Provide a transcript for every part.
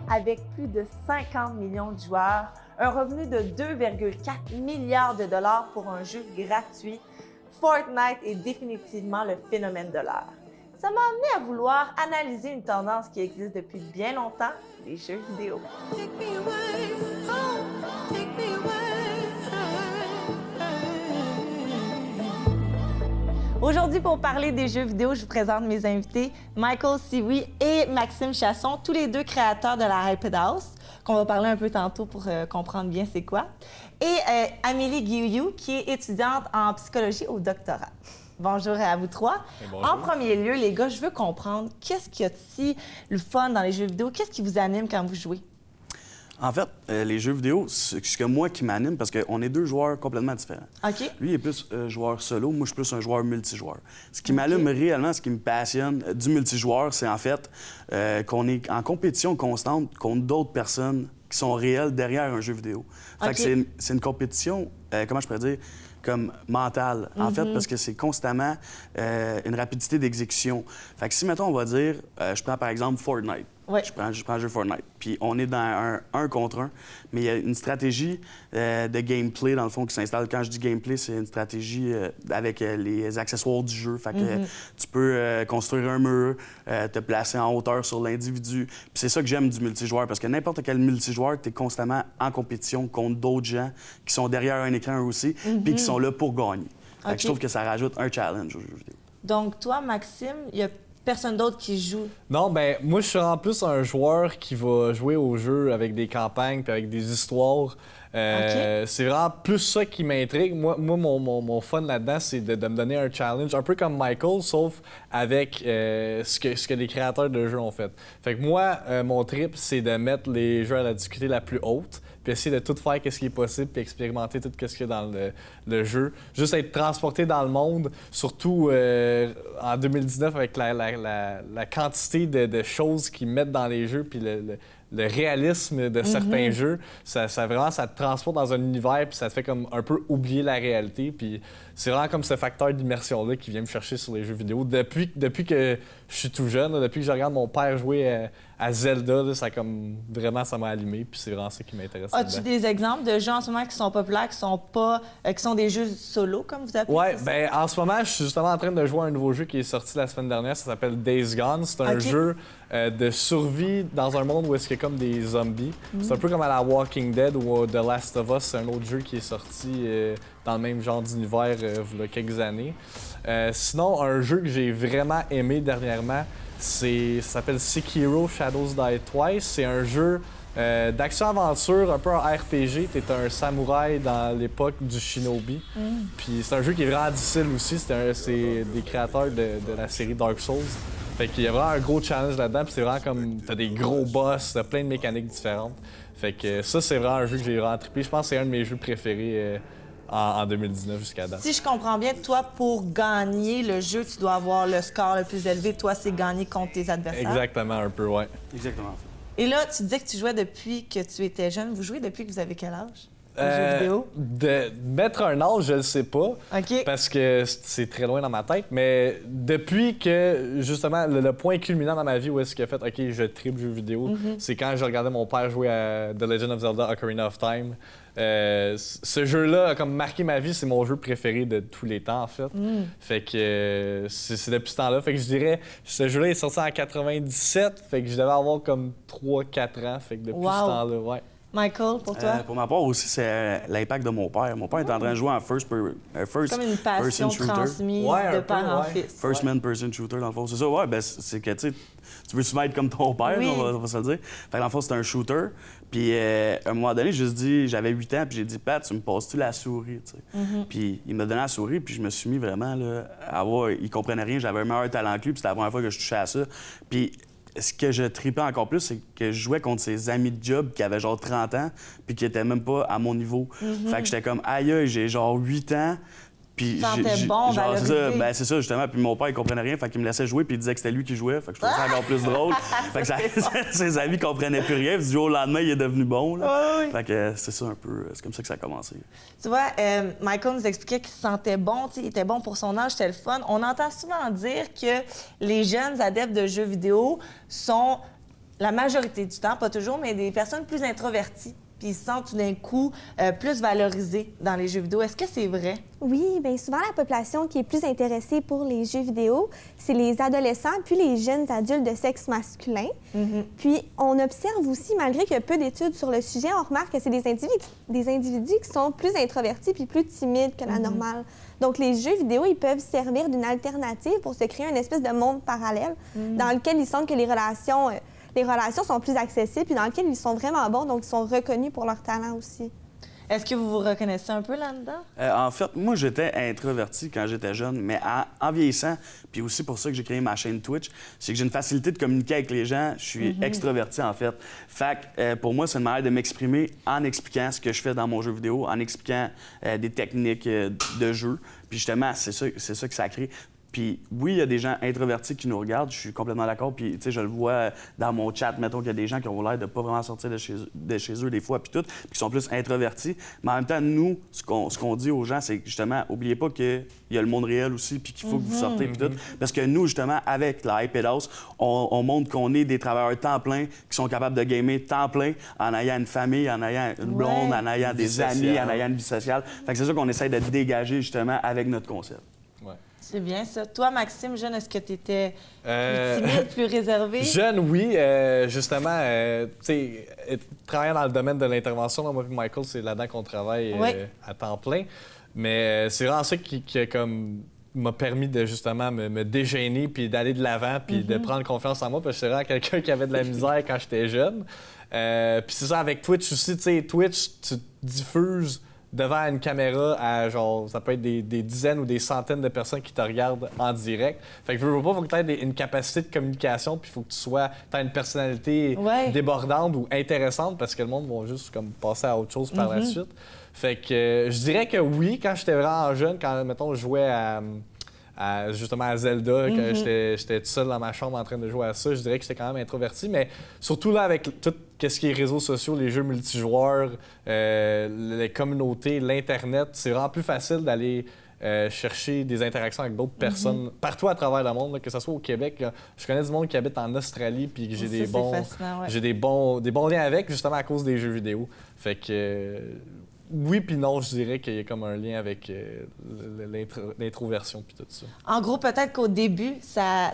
avec plus de 50 millions de joueurs, un revenu de 2,4 milliards de dollars pour un jeu gratuit, Fortnite est définitivement le phénomène de l'heure. Ça m'a amené à vouloir analyser une tendance qui existe depuis bien longtemps, les jeux vidéo. Aujourd'hui, pour parler des jeux vidéo, je vous présente mes invités, Michael Sioui et Maxime Chasson, tous les deux créateurs de la Hyped House, qu'on va parler un peu tantôt pour comprendre bien c'est quoi, et Amélie Guilloux, qui est étudiante en psychologie au doctorat. Bonjour à vous trois. Bonjour. En premier lieu, les gars, je veux comprendre, qu'est-ce qu'il y a de si le fun dans les jeux vidéo? Qu'est-ce qui vous anime quand vous jouez? En fait, les jeux vidéo, c'est ce que moi qui m'anime parce qu'on est deux joueurs complètement différents. OK. Lui, il est plus joueur solo, moi, je suis plus un joueur multijoueur. Ce qui m'allume réellement, ce qui me passionne du multijoueur, c'est en fait qu'on est en compétition constante contre d'autres personnes qui sont réelles derrière un jeu vidéo. Fait que c'est une compétition, comment je pourrais dire, comme mentale, en fait, parce que c'est constamment une rapidité d'exécution. Fait que si, mettons, on va dire, je prends par exemple Fortnite. Ouais. Je prends le jeu Fortnite. Puis on est dans un contre un, mais il y a une stratégie de gameplay, dans le fond, qui s'installe. Quand je dis gameplay, c'est une stratégie avec les accessoires du jeu. Fait que tu peux construire un mur, te placer en hauteur sur l'individu. Puis c'est ça que j'aime du multijoueur, parce que n'importe quel multijoueur, tu es constamment en compétition contre d'autres gens qui sont derrière un écran aussi, puis qui sont là pour gagner. Fait que je trouve que ça rajoute un challenge aux jeux vidéo. Donc, toi, Maxime, il y a personne d'autre qui joue? Non, ben moi, je suis en plus un joueur qui va jouer au jeu avec des campagnes puis avec des histoires. C'est vraiment plus ça qui m'intrigue. Moi mon fun là-dedans, c'est de me donner un challenge, un peu comme Michael, sauf avec ce que les créateurs de jeux ont fait. Fait que moi, mon trip, c'est de mettre les jeux à la difficulté la plus haute, puis essayer de tout faire ce qui est possible, puis expérimenter tout ce qu'il y a dans le jeu. Juste être transporté dans le monde, surtout en 2019 avec la quantité de choses qu'ils mettent dans les jeux, puis le réalisme de certains jeux, ça te transporte dans un univers, puis ça te fait comme un peu oublier la réalité. Puis c'est vraiment comme ce facteur d'immersion-là qui vient me chercher sur les jeux vidéo. Depuis que je suis tout jeune, là, depuis que je regarde mon père jouer à Zelda, là, ça m'a allumé, puis c'est vraiment ça qui m'intéresse. As-tu des exemples de jeux en ce moment qui sont populaires, qui sont des jeux solo, comme vous appelez? Ouais, ben en ce moment, je suis justement en train de jouer à un nouveau jeu qui est sorti la semaine dernière, ça s'appelle Days Gone. C'est un jeu de survie dans un monde où est-ce qu'il y a comme des zombies. C'est un peu comme à la Walking Dead ou The Last of Us, c'est un autre jeu qui est sorti dans le même genre d'univers il y a quelques années. Sinon, un jeu que j'ai vraiment aimé dernièrement, ça s'appelle Sekiro Shadows Die Twice. C'est un jeu d'action-aventure, un peu un RPG. T'es un samouraï dans l'époque du shinobi. Puis c'est un jeu qui est vraiment difficile aussi. C'est des créateurs de la série Dark Souls. Fait qu'il y a vraiment un gros challenge là-dedans. Puis c'est vraiment comme, t'as des gros boss, t'as plein de mécaniques différentes. Fait que ça, c'est vraiment un jeu que j'ai vraiment trippé. Je pense que c'est un de mes jeux préférés en 2019 jusqu'à date. Si je comprends bien, toi, pour gagner le jeu, tu dois avoir le score le plus élevé. Toi, c'est gagner contre tes adversaires. Exactement, un peu, ouais. Exactement. Et là, tu disais que tu jouais depuis que tu étais jeune. Vous jouez depuis que vous avez quel âge? Aux jeux vidéo? De mettre un âge, je le sais pas. OK. Parce que c'est très loin dans ma tête. Mais depuis que, justement, le point culminant dans ma vie où est-ce qu'il a fait « OK, je tripe jeux vidéo c'est quand je regardais mon père jouer à The Legend of Zelda Ocarina of Time. Ce jeu-là a comme marqué ma vie. C'est mon jeu préféré de tous les temps, en fait. Fait que c'est depuis ce temps-là. Fait que je dirais, ce jeu-là est sorti en 97. Fait que je devais avoir comme 3-4 ans. Fait que depuis ce temps-là, ouais. Michael, pour toi? Pour ma part aussi, c'est l'impact de mon père. Mon père est en train de jouer en first comme une passion person shooter. transmise de père en fils. First man person shooter, dans le fond. C'est ça, ouais, ben c'est que, tu sais, tu veux souvent être comme ton père, on va se le dire. Fait que dans le fond, c'est un shooter. Puis à un moment donné, j'avais 8 ans, puis j'ai dit, Pat, tu me passes-tu la souris, tu sais? Puis il m'a donné la souris, puis je me suis mis vraiment, là, à voir, il comprenait rien, j'avais un meilleur talent que lui, puis c'était la première fois que je touchais à ça. Puis ce que je tripais encore plus, c'est que je jouais contre ses amis de job qui avaient genre 30 ans, puis qui étaient même pas à mon niveau. Fait que j'étais comme, aïe, j'ai genre 8 ans. Puis bon, c'est ça, justement. Puis mon père, il comprenait rien, fait qu'il me laissait jouer, puis il disait que c'était lui qui jouait. Fait que je trouvais ça encore plus drôle. Fait que ses amis comprenaient plus rien. Puis du jour au lendemain, il est devenu bon. Là. Fait que c'est ça un peu, c'est comme ça que ça a commencé. Tu vois, Michael nous expliquait qu'il se sentait bon, il était bon pour son âge, c'était le fun. On entend souvent dire que les jeunes adeptes de jeux vidéo sont la majorité du temps, pas toujours, mais des personnes plus introverties, puis ils se sentent tout d'un coup plus valorisés dans les jeux vidéo. Est-ce que c'est vrai? Oui, bien souvent, la population qui est plus intéressée pour les jeux vidéo, c'est les adolescents puis les jeunes adultes de sexe masculin. Puis, on observe aussi, malgré qu'il y a peu d'études sur le sujet, on remarque que c'est des individus qui sont plus introvertis puis plus timides que la normale. Donc, les jeux vidéo, ils peuvent servir d'une alternative pour se créer une espèce de monde parallèle dans lequel ils sentent que les relations sont plus accessibles puis dans lequel ils sont vraiment bons, donc ils sont reconnus pour leur talent aussi. Est-ce que vous vous reconnaissez un peu là-dedans? En fait, moi, j'étais introverti quand j'étais jeune, mais en vieillissant, puis aussi pour ça que j'ai créé ma chaîne Twitch, c'est que j'ai une facilité de communiquer avec les gens. Je suis extroverti, en fait. Fait que pour moi, c'est une manière de m'exprimer en expliquant ce que je fais dans mon jeu vidéo, en expliquant des techniques de jeu. Puis justement, c'est ça que ça crée. Puis oui, il y a des gens introvertis qui nous regardent, je suis complètement d'accord. Puis tu sais, je le vois dans mon chat, mettons qu'il y a des gens qui ont l'air de pas vraiment sortir de chez eux des fois, puis tout, puis qui sont plus introvertis. Mais en même temps, nous, ce qu'on dit aux gens, c'est que justement, oubliez pas qu'il y a le monde réel aussi, puis qu'il faut que vous sortez, puis tout. Parce que nous, justement, avec la iPad House, on montre qu'on est des travailleurs temps plein, qui sont capables de gamer temps plein, en ayant une famille, en ayant une blonde, en ayant des amis, en ayant une vie sociale. Fait que c'est ça qu'on essaie de dégager, justement, avec notre concept. C'est bien ça. Toi, Maxime, jeune, est-ce que tu étais plus timide, plus réservé? Jeune, oui. Justement, tu sais, travaillant dans le domaine de l'intervention, là, moi et Michael, c'est là-dedans qu'on travaille à temps plein. Mais c'est vraiment ça qui comme m'a permis de justement me dégainer puis d'aller de l'avant puis de prendre confiance en moi parce que c'est vraiment quelqu'un qui avait de la misère quand j'étais jeune. Puis c'est ça avec Twitch aussi, tu sais, Twitch, tu diffuses devant une caméra à genre, ça peut être des dizaines ou des centaines de personnes qui te regardent en direct. Fait que veux pas, faut que tu aies une capacité de communication, puis il faut que tu aies une personnalité débordante ou intéressante parce que le monde va juste comme passer à autre chose par la suite. Fait que je dirais que oui, quand j'étais vraiment jeune, quand, mettons, je jouais justement à Zelda, quand j'étais tout seul dans ma chambre en train de jouer à ça, je dirais que j'étais quand même introverti, mais surtout là, avec tout ce qui est réseaux sociaux, les jeux multijoueurs, les communautés, l'Internet, c'est vraiment plus facile d'aller chercher des interactions avec d'autres personnes partout à travers le monde, là, que ce soit au Québec. Là. Je connais du monde qui habite en Australie, puis j'ai des bons liens avec, justement à cause des jeux vidéo. Fait que... oui, puis non, je dirais qu'il y a comme un lien avec l'introversion puis tout ça. En gros, peut-être qu'au début, ça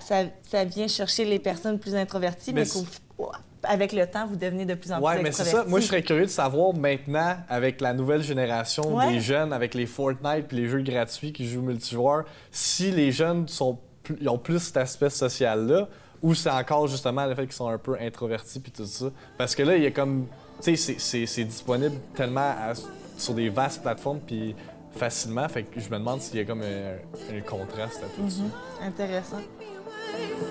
vient chercher les personnes plus introverties, mais qu'avec le temps, vous devenez de plus en plus extrovertis. Oui, mais c'est ça. Moi, je serais curieux de savoir maintenant, avec la nouvelle génération des jeunes, avec les Fortnite puis les jeux gratuits qui jouent multijoueurs, si les jeunes ils ont plus cet aspect social-là, ou c'est encore justement le fait qu'ils sont un peu introvertis puis tout ça. Parce que là, il y a comme... tu sais, c'est disponible tellement sur des vastes plateformes puis facilement, fait que je me demande s'il y a comme un contraste à tout ça. Intéressant.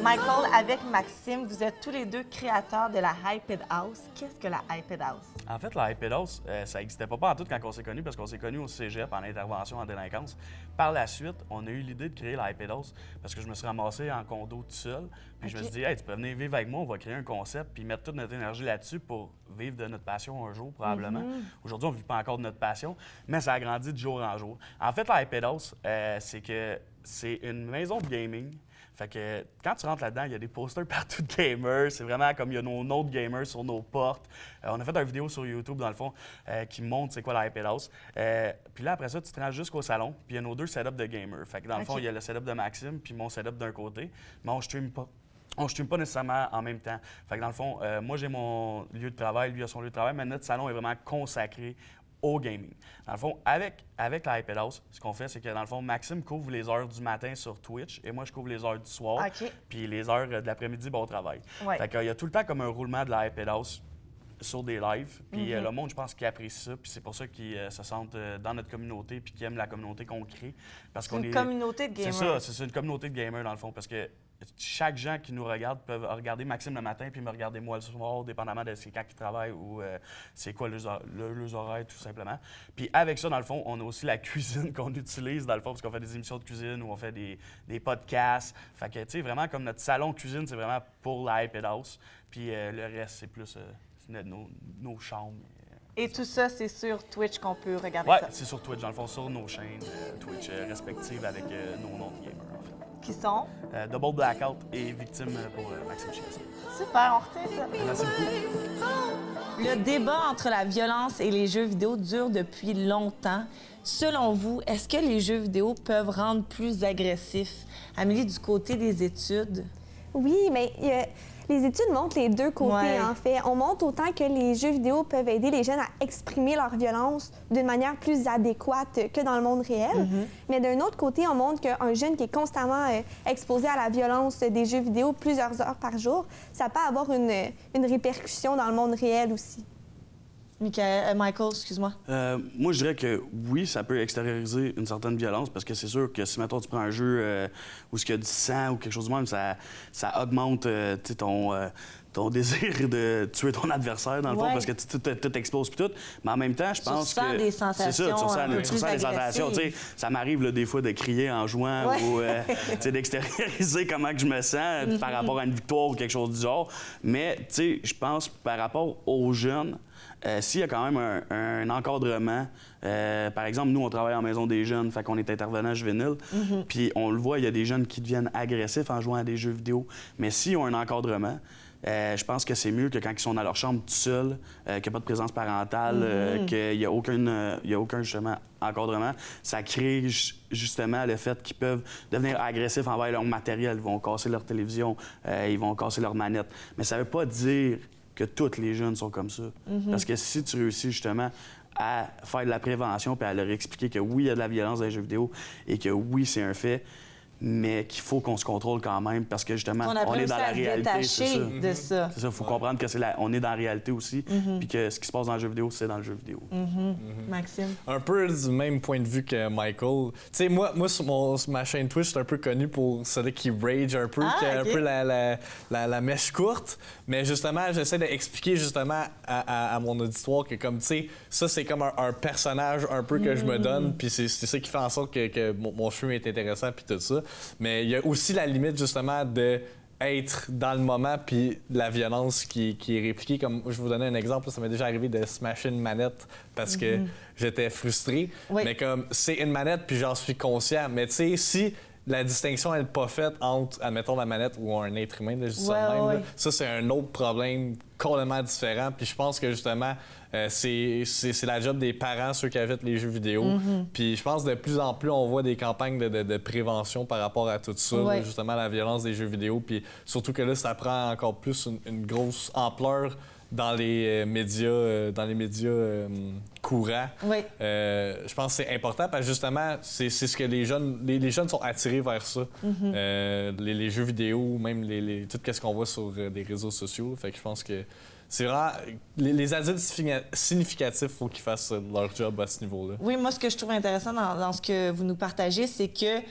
Michael, avec Maxime, vous êtes tous les deux créateurs de la iPad House. Qu'est-ce que la iPad House? En fait, la iPad House, ça n'existait pas en tout quand on s'est connus, parce qu'on s'est connus au cégep en intervention en délinquance. Par la suite, on a eu l'idée de créer la iPad House parce que je me suis ramassé en condo tout seul. Puis je me suis dit, hey, tu peux venir vivre avec moi, on va créer un concept puis mettre toute notre énergie là-dessus pour vivre de notre passion un jour, probablement. Aujourd'hui, on ne vit pas encore de notre passion, mais ça a grandi de jour en jour. En fait, la iPad House, c'est une maison de gaming. Fait que quand tu rentres là-dedans, il y a des posters partout de gamers. C'est vraiment comme il y a nos notes gamers sur nos portes. On a fait une vidéo sur YouTube, dans le fond, qui montre c'est quoi la iPad House. Puis là, après ça, tu te rends jusqu'au salon, puis il y a nos deux setups de gamers. Fait que dans le fond, il y a le setup de Maxime, puis mon setup d'un côté. Mais on stream pas. On ne stream pas nécessairement en même temps. Fait que dans le fond, moi, j'ai mon lieu de travail, lui a son lieu de travail, mais notre salon est vraiment consacré au gaming. Dans le fond, avec la iPad House, ce qu'on fait, c'est que dans le fond, Maxime couvre les heures du matin sur Twitch et moi, je couvre les heures du soir. Puis les heures de l'après-midi, au travail. Fait qu'il y a tout le temps comme un roulement de la iPad House sur des lives. Puis le monde, je pense, qui apprécie ça. Puis c'est pour ça qu'ils se sentent dans notre communauté puis qu'ils aiment la communauté qu'on crée. Parce qu'on est une communauté de gamers. C'est ça, c'est une communauté de gamers, dans le fond, parce que chaque gens qui nous regarde peuvent regarder Maxime le matin puis me regarder moi le soir, dépendamment de c'est quand ils travaillent ou c'est quoi leurs horaires, tout simplement. Puis avec ça, dans le fond, on a aussi la cuisine qu'on utilise, dans le fond, parce qu'on fait des émissions de cuisine ou on fait des podcasts. Fait que, tu sais, vraiment, comme notre salon cuisine, c'est vraiment pour la iPad House. Puis le reste, c'est plus nos chambres. Et tout ça, c'est sur Twitch qu'on peut regarder Ouais, ça. c'est sur Twitch, dans le fond, sur nos chaînes Twitch respectives avec nos noms de gamers, en fait. Qui sont? Double Blackout et Victime pour Maxime Chiasson. Super, on retient ça. Merci beaucoup. Le débat entre la violence et les jeux vidéo dure depuis longtemps. Selon vous, est-ce que les jeux vidéo peuvent rendre plus agressifs? Amélie, du côté des études? Oui, mais les études montrent les deux côtés, Ouais. en fait. On montre autant que les jeux vidéo peuvent aider les jeunes à exprimer leur violence d'une manière plus adéquate que dans le monde réel. Mais d'un autre côté, on montre qu'un jeune qui est constamment exposé à la violence des jeux vidéo plusieurs heures par jour, ça peut avoir une répercussion dans le monde réel aussi. Michael, excuse-moi. Moi, je dirais que oui, ça peut extérioriser une certaine violence parce que c'est sûr que si, mettons, tu prends un jeu où il y a du sang ou quelque chose de même, ça augmente tu sais, ton désir de tuer ton adversaire, dans le fond, Ouais. parce que tout explose puis tout. Mais en même temps, je pense Tu ressens que... des sensations C'est ça, tu ressens, un peu tu plus ressens des sensations. Tu sais, agressives. ça m'arrive là, des fois de crier en jouant Ouais. ou tu sais, d'extérioriser comment que je me sens par rapport à une victoire ou quelque chose du genre. Mais tu sais, je pense par rapport aux jeunes, s'il y a quand même un encadrement, par exemple, nous, on travaille en maison des jeunes, fait qu'on est intervenant juvénile, puis on le voit, il y a des jeunes qui deviennent agressifs en jouant à des jeux vidéo. Mais s'ils ont un encadrement, je pense que c'est mieux que quand ils sont dans leur chambre tout seuls, qu'il n'y a pas de présence parentale, qu'il n'y a aucun justement encadrement. Ça crée justement le fait qu'ils peuvent devenir agressifs envers leur matériel. Ils vont casser leur télévision, ils vont casser leur manette. Mais ça ne veut pas dire que tous les jeunes sont comme ça. Parce que si tu réussis justement à faire de la prévention puis à leur expliquer que oui, il y a de la violence dans les jeux vidéo et que oui, c'est un fait, mais qu'il faut qu'on se contrôle quand même parce que justement, on est dans la réalité. C'est ça. de ça. C'est ça, il faut comprendre que on est dans la réalité aussi, puis que ce qui se passe dans le jeu vidéo, c'est dans le jeu vidéo. Maxime? Un peu du même point de vue que Michael. Tu sais, moi sur ma chaîne Twitch, je suis un peu connu pour celui qui rage un peu, qui a ok. un peu la mèche courte. Mais justement, j'essaie d'expliquer justement à mon auditoire que, comme, tu sais, ça, c'est comme un personnage un peu que je me donne, puis c'est ça qui fait en sorte que mon stream est intéressant, puis tout ça. Mais il y a aussi la limite, justement, de être dans le moment puis la violence qui est répliquée. Comme je vais vous donner un exemple, ça m'est déjà arrivé de smasher une manette parce que j'étais frustré. Oui. Mais comme c'est une manette puis j'en suis conscient. Mais tu sais, si la distinction n'est pas faite entre, admettons, la manette ou un être humain, là, je dis ça de même, Ouais. là, ça c'est un autre problème complètement différent. Puis je pense que justement, c'est la job des parents, ceux qui achètent les jeux vidéo. Puis je pense de plus en plus, on voit des campagnes de prévention par rapport à tout ça, Ouais. là, justement la violence des jeux vidéo. Puis surtout que là, ça prend encore plus une grosse ampleur dans les médias, courants. Oui. Je pense que c'est important parce que justement, c'est ce que les jeunes sont attirés vers ça. Les jeux vidéo, même tout ce qu'on voit sur des réseaux sociaux. Fait que je pense que c'est vraiment... Les adultes significatifs, il faut qu'ils fassent leur job à ce niveau-là. Oui, moi, ce que je trouve intéressant dans ce que vous nous partagez, c'est que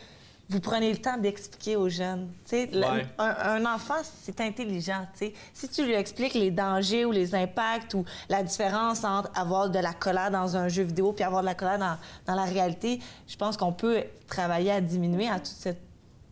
vous prenez le temps d'expliquer aux jeunes. Tu sais, Ouais. un enfant, c'est intelligent. Tu sais. Si tu lui expliques les dangers ou les impacts ou la différence entre avoir de la colère dans un jeu vidéo puis avoir de la colère dans la réalité, je pense qu'on peut travailler à diminuer à tout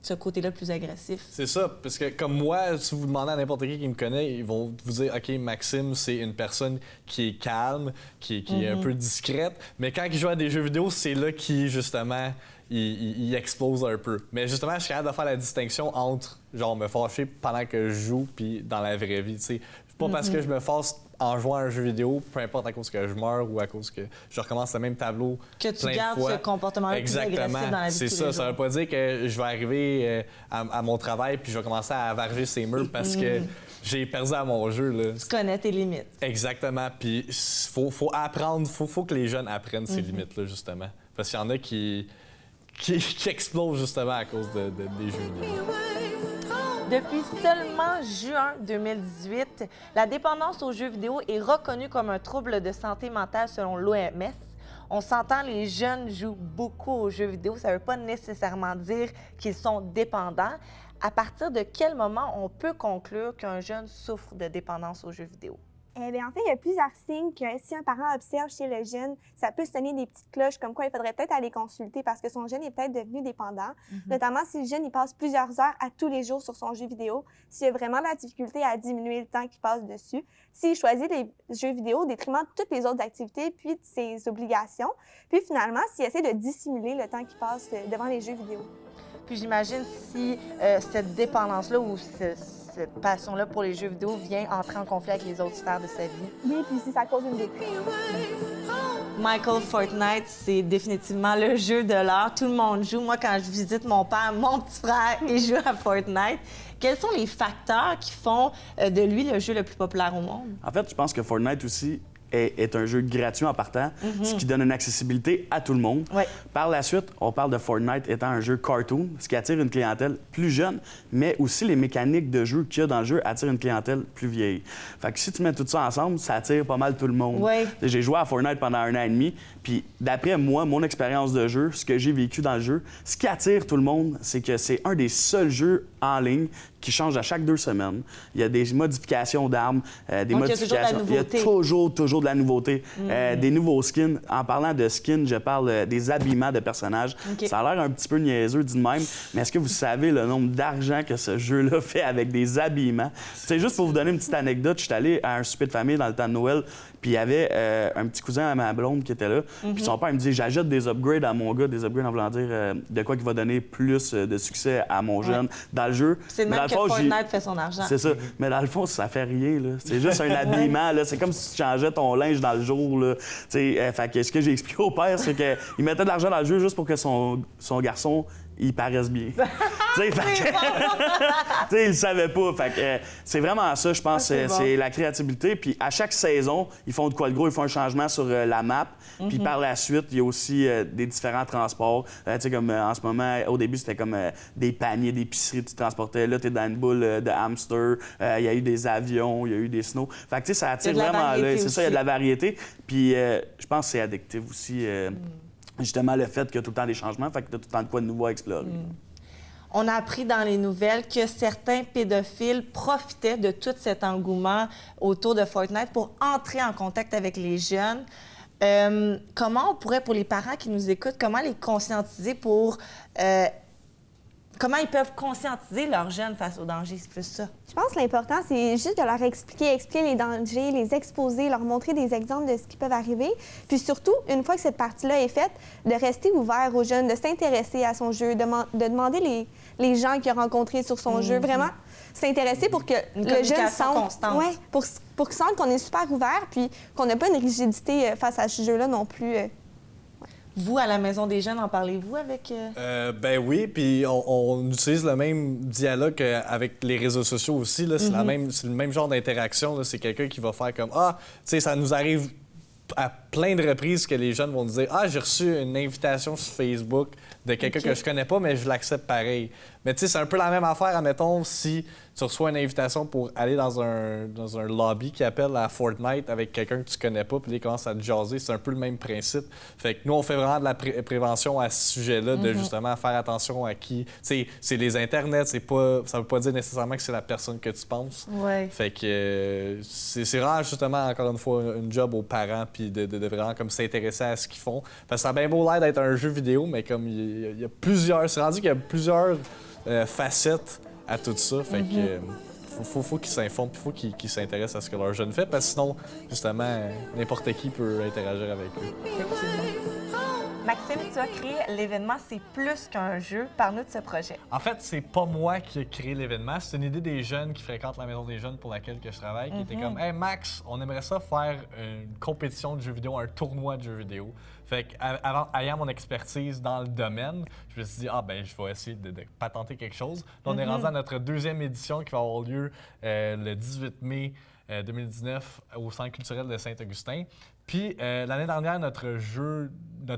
ce côté-là plus agressif. C'est ça, parce que comme moi, si vous demandez à n'importe qui me connaît, ils vont vous dire, OK, Maxime, c'est une personne qui est calme, qui est un peu discrète, mais quand il joue à des jeux vidéo, c'est là qu'il, justement, il explose un peu. Mais justement, je suis capable de faire la distinction entre, genre, me fâcher pendant que je joue puis dans la vraie vie, tu sais. Pas parce que je me fâche en jouant à un jeu vidéo, peu importe à cause que je meurs ou à cause que je recommence le même tableau Que tu plein de gardes fois. ce comportement-là plus Exactement. agressif dans la vie C'est de tous ça, les ça jours. veut pas dire que je vais arriver à mon travail puis je vais commencer à varger ces murs parce que j'ai perdu à mon jeu, là. Tu connais tes limites. Exactement. Puis faut apprendre, faut que les jeunes apprennent ces limites-là, justement. Parce qu'il y en a qui explosent justement à cause des jeux vidéo. Depuis seulement juin 2018, la dépendance aux jeux vidéo est reconnue comme un trouble de santé mentale selon l'OMS. On s'entend, les jeunes jouent beaucoup aux jeux vidéo. Ça ne veut pas nécessairement dire qu'ils sont dépendants. À partir de quel moment on peut conclure qu'un jeune souffre de dépendance aux jeux vidéo? En fait, il y a plusieurs signes que si un parent observe chez le jeune, ça peut sonner des petites cloches comme quoi il faudrait peut-être aller consulter parce que son jeune est peut-être devenu dépendant. Notamment si le jeune il passe plusieurs heures à tous les jours sur son jeu vidéo, s'il a vraiment de la difficulté à diminuer le temps qu'il passe dessus, s'il choisit les jeux vidéo au détriment de toutes les autres activités puis de ses obligations, puis finalement s'il essaie de dissimuler le temps qu'il passe devant les jeux vidéo. Puis j'imagine si cette dépendance-là ou cette passion-là pour les jeux vidéo vient entrer en conflit avec les autres sphères de sa vie. Oui, puis si ça cause une détresse. Michael, Fortnite, c'est définitivement le jeu de l'heure. Tout le monde joue. Moi, quand je visite mon père, mon petit frère, il joue à Fortnite. Quels sont les facteurs qui font de lui le jeu le plus populaire au monde? En fait, je pense que Fortnite aussi est un jeu gratuit en partant, ce qui donne une accessibilité à tout le monde. Ouais. Par la suite, on parle de Fortnite étant un jeu cartoon, ce qui attire une clientèle plus jeune, mais aussi les mécaniques de jeu qu'il y a dans le jeu attirent une clientèle plus vieille. Fait que si tu mets tout ça ensemble, ça attire pas mal tout le monde. Ouais. J'ai joué à Fortnite pendant 1 an et demi, puis d'après moi, mon expérience de jeu, ce que j'ai vécu dans le jeu, ce qui attire tout le monde, c'est que c'est un des seuls jeux en ligne qui change à chaque 2 semaines. Il y a des modifications d'armes, des modifications. Il y a toujours de la nouveauté. Des nouveaux skins. En parlant de skins, je parle des habillements de personnages. Okay. Ça a l'air un petit peu niaiseux dit de même, mais est-ce que vous savez le nombre d'argent que ce jeu-là fait avec des habillements? C'est juste pour vous donner une petite anecdote, je suis allé à un souper de famille dans le temps de Noël, puis il y avait un petit cousin à ma blonde qui était là. Puis son père me dit, j'ajoute des upgrades à mon gars, des upgrades en voulant dire de quoi qui va donner plus de succès à mon jeune dans le jeu. C'est le même que Fortnite fait son argent. C'est ça. Mais dans le fond, ça fait rien, là. C'est juste un habillement, là. C'est comme si tu changeais ton linge dans le jour, là. Fait que ce que j'ai expliqué au père, c'est qu'il mettait de l'argent dans le jeu juste pour que son garçon il paraisse bien. Il le savait pas. Fait que, c'est vraiment ça, je pense. C'est la créativité. Puis à chaque saison, ils font de quoi de gros, ils font un changement sur la map. Puis par la suite, il y a aussi des différents transports. Comme en ce moment, au début, c'était comme des paniers d'épicerie que tu transportais. Là, t'es dans une boule de hamster. Il y a eu des avions, il y a eu des snow. Fait que ça attire vraiment l'œil. C'est ça, il y a de la variété. Puis je pense que c'est addictif aussi. Justement, le fait qu'il y a tout le temps des changements, fait que tu as tout le temps de quoi de nouveau à explorer. On a appris dans les nouvelles que certains pédophiles profitaient de tout cet engouement autour de Fortnite pour entrer en contact avec les jeunes. Comment on pourrait, pour les parents qui nous écoutent, comment les conscientiser pour... comment ils peuvent conscientiser leurs jeunes face aux dangers? C'est plus ça. Je pense que l'important, c'est juste de leur expliquer les dangers, les exposer, leur montrer des exemples de ce qui peut arriver. Puis surtout, une fois que cette partie-là est faite, de rester ouvert aux jeunes, de s'intéresser à son jeu, de demander les gens qu'il a rencontrés sur son jeu. Vraiment s'intéresser pour que le jeune sente... Ouais, pour qu'il sente qu'on est super ouvert puis qu'on n'a pas une rigidité face à ce jeu-là non plus. Vous, à la Maison des Jeunes, en parlez-vous avec... Ben oui, puis on utilise le même dialogue avec les réseaux sociaux aussi. Là. C'est, c'est le même genre d'interaction. Là. C'est quelqu'un qui va faire comme « Ah, tu sais, ça nous arrive à plein de reprises que les jeunes vont nous dire « Ah, j'ai reçu une invitation sur Facebook de quelqu'un que je connais pas, mais je l'accepte pareil. » Mais tu sais, c'est un peu la même affaire, admettons, si tu reçois une invitation pour aller dans un lobby qui appelle à Fortnite avec quelqu'un que tu connais pas, puis ils commencent à te jaser, c'est un peu le même principe. Fait que nous, on fait vraiment de la prévention à ce sujet-là, de justement faire attention à qui... Tu sais, c'est les internets, c'est pas... ça veut pas dire nécessairement que c'est la personne que tu penses. Ouais. Fait que c'est vraiment, justement, encore une fois, une job aux parents, puis de vraiment comme s'intéresser à ce qu'ils font. Parce que ça a bien beau l'air d'être un jeu vidéo, mais comme il y a plusieurs... C'est rendu qu'il y a plusieurs facettes à tout ça. Fait que faut qu'ils s'informent, faut qu'ils s'intéressent à ce que leur jeune fait, parce que sinon, justement, n'importe qui peut interagir avec eux. Effectivement. Maxime, tu as créé l'événement C'est plus qu'un jeu. Parle-nous de ce projet. En fait, c'est pas moi qui ai créé l'événement. C'est une idée des jeunes qui fréquentent la Maison des Jeunes pour laquelle que je travaille, qui était comme « Hey Max, on aimerait ça faire une compétition de jeux vidéo, un tournoi de jeux vidéo. » Fait ayant mon expertise dans le domaine, je me suis dit « Ah ben, je vais essayer de patenter quelque chose. » Là, on est rendu à notre 2e édition qui va avoir lieu le 18 mai 2019 au Centre culturel de Saint-Augustin. Puis l'année dernière, notre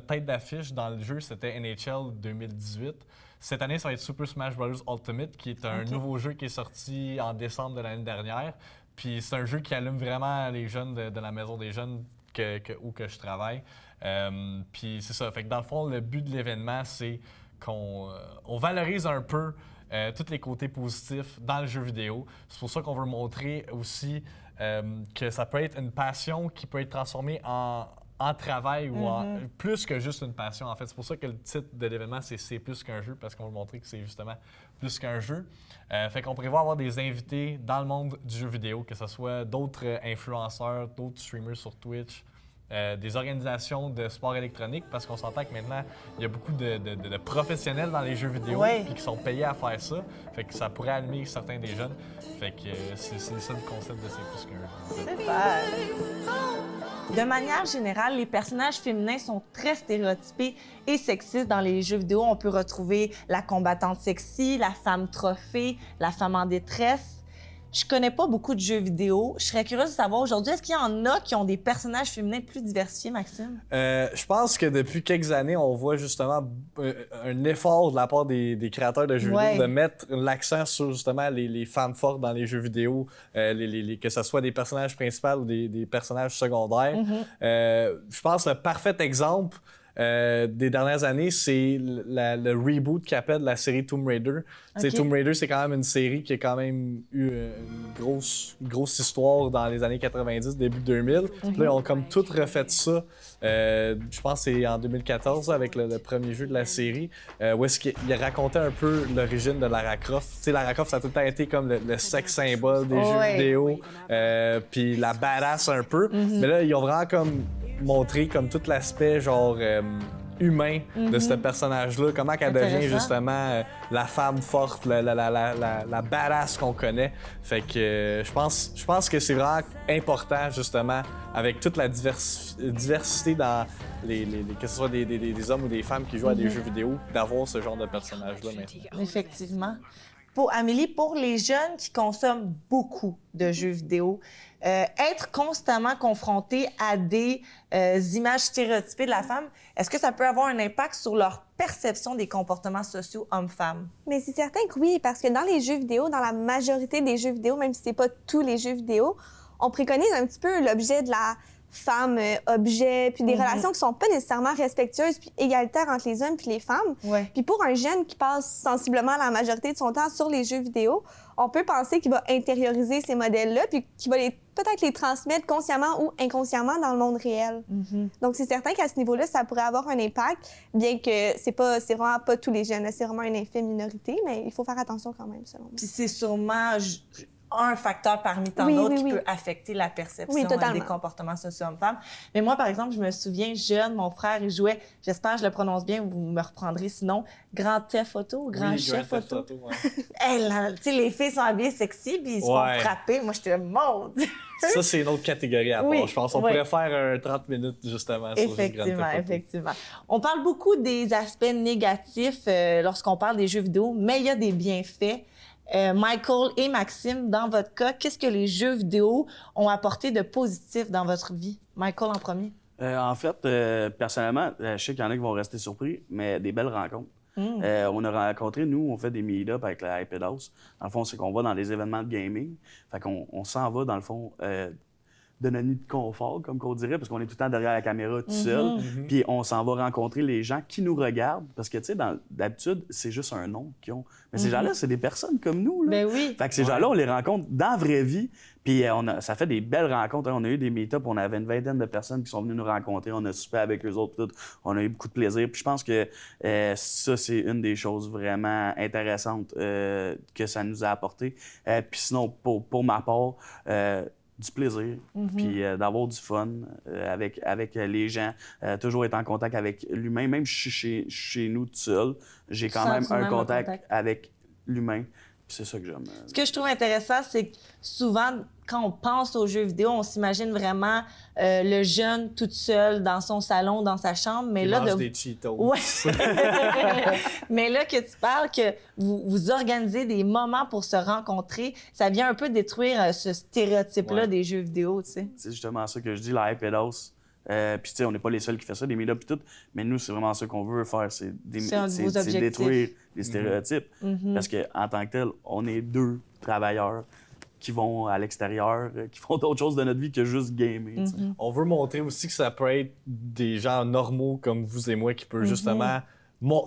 tête d'affiche dans le jeu, c'était NHL 2018. Cette année, ça va être Super Smash Bros. Ultimate, qui est un nouveau jeu qui est sorti en décembre de l'année dernière. Puis c'est un jeu qui allume vraiment les jeunes de la Maison des Jeunes où je travaille. Puis c'est ça. Fait que dans le fond, le but de l'événement, c'est qu'on valorise un peu tous les côtés positifs dans le jeu vidéo. C'est pour ça qu'on veut montrer aussi que ça peut être une passion qui peut être transformée en travail ou plus que juste une passion. En fait, c'est pour ça que le titre de l'événement, c'est plus qu'un jeu, parce qu'on veut montrer que c'est justement plus qu'un jeu. Fait qu'on prévoit avoir des invités dans le monde du jeu vidéo, que ce soit d'autres influenceurs, d'autres streamers sur Twitch, des organisations de sport électronique, parce qu'on s'entend que maintenant, il y a beaucoup de professionnels dans les jeux vidéo puis qui sont payés à faire ça. Fait que ça pourrait allumer certains des jeunes. Fait que c'est ça le concept de C'est plus qu'un jeu. Super! De manière générale, les personnages féminins sont très stéréotypés et sexistes dans les jeux vidéo. On peut retrouver la combattante sexy, la femme trophée, la femme en détresse. Je connais pas beaucoup de jeux vidéo. Je serais curieuse de savoir aujourd'hui, est-ce qu'il y en a qui ont des personnages féminins plus diversifiés, Maxime? Je pense que depuis quelques années, on voit justement un effort de la part des créateurs de jeux vidéo de mettre l'accent sur justement les femmes fortes dans les jeux vidéo, que ce soit des personnages principaux ou des personnages secondaires. Je pense que le parfait exemple des dernières années, c'est le reboot qu'il appelle la série Tomb Raider. Tomb Raider, c'est quand même une série qui a quand même eu une grosse histoire dans les années 90, début 2000. Puis là, ils ont comme tout refait ça. Je pense que c'est en 2014 avec le premier jeu de la série, où est-ce qu'il racontait un peu l'origine de Lara Croft. T'sais, Lara Croft, ça a tout le temps été comme le sex symbole des jeux vidéo, puis la badass un peu. Mais là, ils ont vraiment comme montrer comme tout l'aspect genre humain de ce personnage-là, comment qu'elle devient justement la femme forte, la badass qu'on connaît. Fait que je pense que c'est vraiment important justement avec toute la diversité dans que ce soit des hommes ou des femmes qui jouent à des jeux vidéo, d'avoir ce genre de personnage-là maintenant. Effectivement. Pour Amélie, pour les jeunes qui consomment beaucoup de jeux vidéo, être constamment confronté à des images stéréotypées de la femme, est-ce que ça peut avoir un impact sur leur perception des comportements sociaux hommes-femmes? Mais c'est certain que oui, parce que dans les jeux vidéo, dans la majorité des jeux vidéo, même si c'est pas tous les jeux vidéo, on préconise un petit peu l'objet de la femme-objet, puis des relations qui sont pas nécessairement respectueuses puis égalitaires entre les hommes puis les femmes. Puis pour un jeune qui passe sensiblement la majorité de son temps sur les jeux vidéo, on peut penser qu'il va intérioriser ces modèles-là puis qu'il va peut-être les transmettre consciemment ou inconsciemment dans le monde réel. Donc c'est certain qu'à ce niveau-là, ça pourrait avoir un impact, bien que c'est vraiment pas tous les jeunes, c'est vraiment une infime minorité, mais il faut faire attention quand même, selon moi. Puis c'est sûrement un facteur parmi tant d'autres qui peut affecter la perception des comportements sociaux hommes-femmes. Mais moi, par exemple, je me souviens, jeune, mon frère, il jouait, j'espère que je le prononce bien, vous me reprendrez sinon, Grand Theft Auto, Grand Chef Auto. Tu sais, les filles sont habillées sexy, puis ils se font frapper. Moi, j'étais mon Dieu! Ça, c'est une autre catégorie à part. Je pense qu'on pourrait faire 30 minutes, justement, sur Grand Theft Auto. Effectivement. On parle beaucoup des aspects négatifs lorsqu'on parle des jeux vidéo, mais il y a des bienfaits. Michael et Maxime, dans votre cas, qu'est-ce que les jeux vidéo ont apporté de positif dans votre vie? Michael en premier. En fait, personnellement, je sais qu'il y en a qui vont rester surpris, mais des belles rencontres. On a rencontré, nous, on fait des meet-up avec la iPad House. Dans le fond, c'est qu'on va dans des événements de gaming. Fait qu'on s'en va, dans le fond, de notre nid de confort, comme qu'on dirait, parce qu'on est tout le temps derrière la caméra tout seul. Puis on s'en va rencontrer les gens qui nous regardent, parce que, tu sais, d'habitude, c'est juste un nom qu'ils ont. Mais ces gens-là, c'est des personnes comme nous, là. Ben oui. Fait que ces gens-là, on les rencontre dans la vraie vie. Puis ça fait des belles rencontres. On a eu des meet-ups, on avait une vingtaine de personnes qui sont venues nous rencontrer. On a soupé avec eux autres, tout. On a eu beaucoup de plaisir. Puis je pense que ça, c'est une des choses vraiment intéressantes que ça nous a apporté. Puis sinon, pour ma part, du plaisir, puis d'avoir du fun avec les gens, toujours être en contact avec l'humain. Même si je suis chez nous tout seul, j'ai quand même un contact avec l'humain. C'est ça que j'aime. Ce que je trouve intéressant, c'est que souvent, quand on pense aux jeux vidéo, on s'imagine vraiment le jeune tout seul dans son salon, dans sa chambre. Mais il mange des Cheetos. Mais là que tu parles, que vous organisez des moments pour se rencontrer, ça vient un peu détruire ce stéréotype-là des jeux vidéo, tu sais. C'est justement ça que je dis, la iPad House. Puis, tu sais, on n'est pas les seuls qui font ça, des meet-ups et tout, mais nous, c'est vraiment ça qu'on veut faire, c'est détruire les stéréotypes. Parce qu'en tant que tel, on est deux travailleurs qui vont à l'extérieur, qui font d'autres choses de notre vie que juste gamer. On veut montrer aussi que ça peut être des gens normaux comme vous et moi qui peuvent justement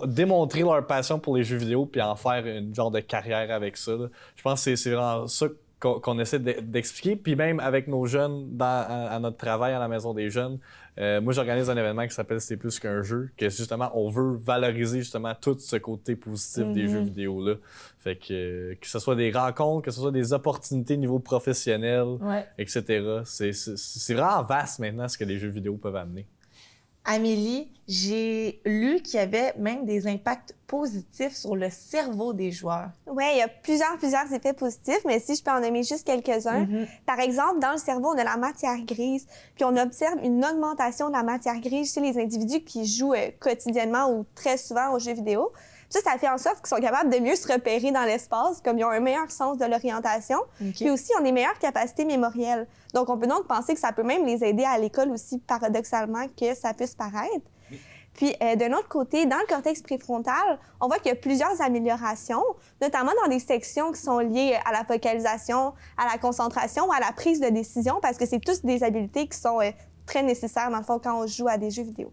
démontrer leur passion pour les jeux vidéo puis en faire une genre de carrière avec ça. Là. Je pense que c'est vraiment ça qu'on essaie d'expliquer. Puis même avec nos jeunes à notre travail à la Maison des jeunes, moi j'organise un événement qui s'appelle C'est plus qu'un jeu, que justement on veut valoriser justement tout ce côté positif des jeux vidéo là. Fait que ce soit des rencontres, que ce soit des opportunités niveau professionnel, etc. C'est vraiment vaste maintenant ce que les jeux vidéo peuvent amener. Amélie, j'ai lu qu'il y avait même des impacts positifs sur le cerveau des joueurs. Oui, il y a plusieurs effets positifs, mais si je peux en nommer juste quelques-uns. Par exemple, dans le cerveau, on a la matière grise, puis on observe une augmentation de la matière grise chez les individus qui jouent quotidiennement ou très souvent aux jeux vidéo. Ça fait en sorte qu'ils sont capables de mieux se repérer dans l'espace, comme ils ont un meilleur sens de l'orientation. Puis aussi, ils ont des meilleures capacités mémorielles. Donc, on peut donc penser que ça peut même les aider à l'école aussi, paradoxalement, que ça puisse paraître. Puis, d'un autre côté, dans le cortex préfrontal, on voit qu'il y a plusieurs améliorations, notamment dans des sections qui sont liées à la focalisation, à la concentration, à la prise de décision, parce que c'est tous des habiletés qui sont très nécessaires, dans le fond, quand on joue à des jeux vidéo.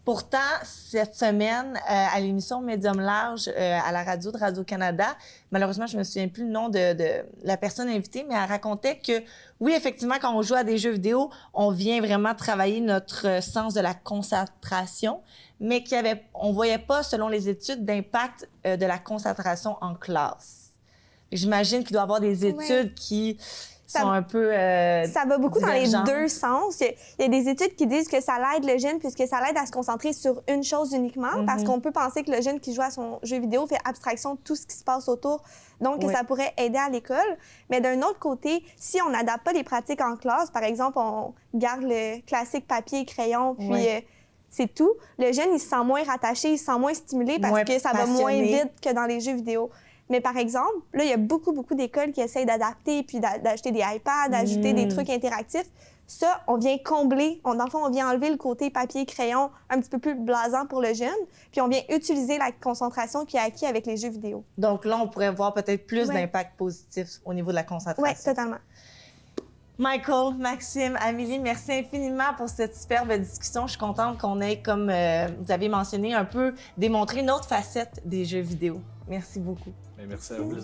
Pourtant, cette semaine, à l'émission Médium Large à la radio de Radio-Canada, malheureusement, je me souviens plus le nom de la personne invitée, mais elle racontait que, oui, effectivement, quand on joue à des jeux vidéo, on vient vraiment travailler notre sens de la concentration, mais on voyait pas, selon les études, d'impact de la concentration en classe. J'imagine qu'il doit y avoir des études qui sont un peu ça va beaucoup divergentes. Dans les deux sens. Il y a des études qui disent que ça l'aide le jeune puisque ça l'aide à se concentrer sur une chose uniquement, parce qu'on peut penser que le jeune qui joue à son jeu vidéo fait abstraction de tout ce qui se passe autour, donc ça pourrait aider à l'école. Mais d'un autre côté, si on n'adapte pas les pratiques en classe, par exemple, on garde le classique papier et crayon, puis c'est tout, le jeune, il se sent moins rattaché, il se sent moins stimulé parce que ça va moins vite que dans les jeux vidéo. Mais par exemple, là, il y a beaucoup d'écoles qui essayent d'adapter, puis d'acheter des iPads, d'ajouter des trucs interactifs. Ça, on vient combler. Dans le fond, on vient enlever le côté papier-crayon un petit peu plus blasant pour le jeune, puis on vient utiliser la concentration qu'il a acquis avec les jeux vidéo. Donc là, on pourrait voir peut-être plus d'impact positif au niveau de la concentration. Oui, totalement. Michael, Maxime, Amélie, merci infiniment pour cette superbe discussion. Je suis contente qu'on ait, comme vous avez mentionné, un peu démontré une autre facette des jeux vidéo. Merci beaucoup. Merci à vous.